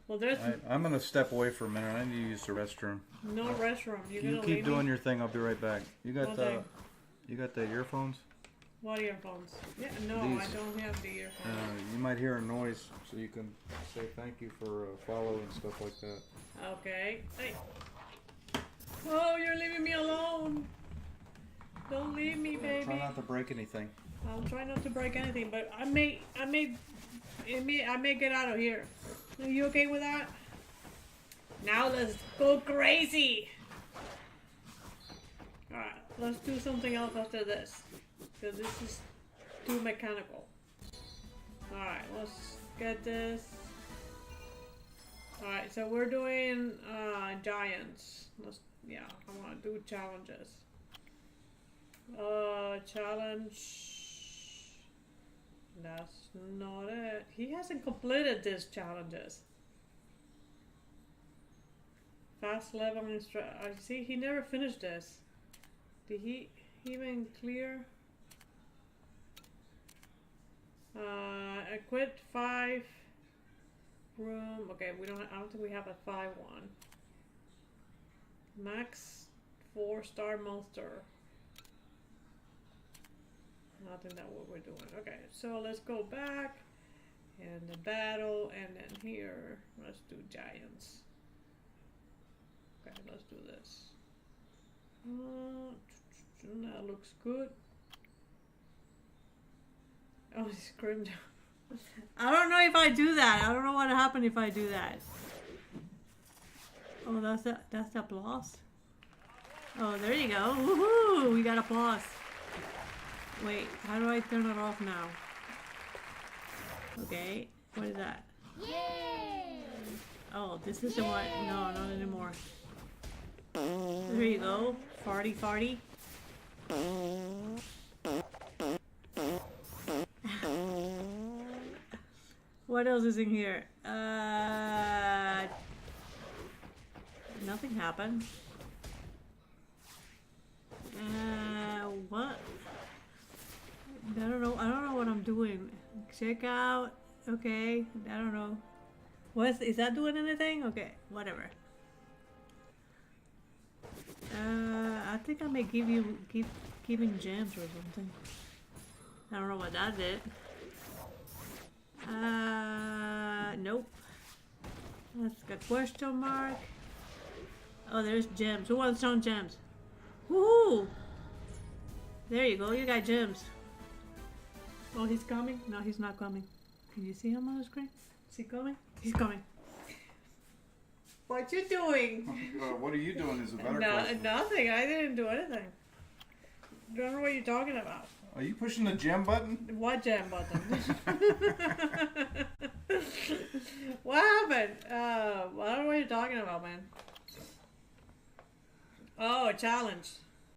Well, there's I'm gonna step away for a minute. I need to use the restroom. no restroom. You keep doing your thing. I'll be right back. You got the earphones? What earphones? Yeah, no, These. I don't have the earphones. You might hear a noise, so you can say thank you for follow and stuff like that. Okay. Hey. Oh, you're leaving me alone. Don't leave me, baby. Try not to break anything. I'll try not to break anything, but I may get out of here. Are you okay with that? Now let's go crazy. All right, let's do something else after this, because this is too mechanical. All right, let's get this. All right, so we're doing giants. Yeah, I want to do challenges. Challenge. That's not it. He hasn't completed these challenges. Fast level I see he never finished this. Did he even clear? Equip 5 room. Okay, I don't think we have a 5 one. Max 4-star monster. I think that's what we're doing. Okay, so let's go back and the battle, and then here let's do giants. Okay, let's do this. That looks good. Oh, he screamed. I don't know if I do that. I don't know what happened if I do that. Oh, that's applause. Oh, there you go. Woohoo! We got applause. Wait, how do I turn it off now? Okay, what is that? Yay! Oh, this is the one. No, not anymore. There you go. Farty, farty. What else is in here? Nothing happened. What? I don't know what I'm doing. Check out. Okay. I don't know. Is that doing anything? Okay. Whatever. I think I may giving gems or something. I don't know what that did. Nope. That's a question mark. Oh, there's gems. Who wants some gems? Woohoo! There you go. You got gems. Oh, he's coming? No, he's not coming. Can you see him on the screen? Is he coming? He's coming. What you doing? What are you doing is a better question. Nothing. I didn't do anything. Don't know what you're talking about. Are you pushing the gem button? What gem button? What happened? I don't know what you're talking about, man. Oh, a challenge.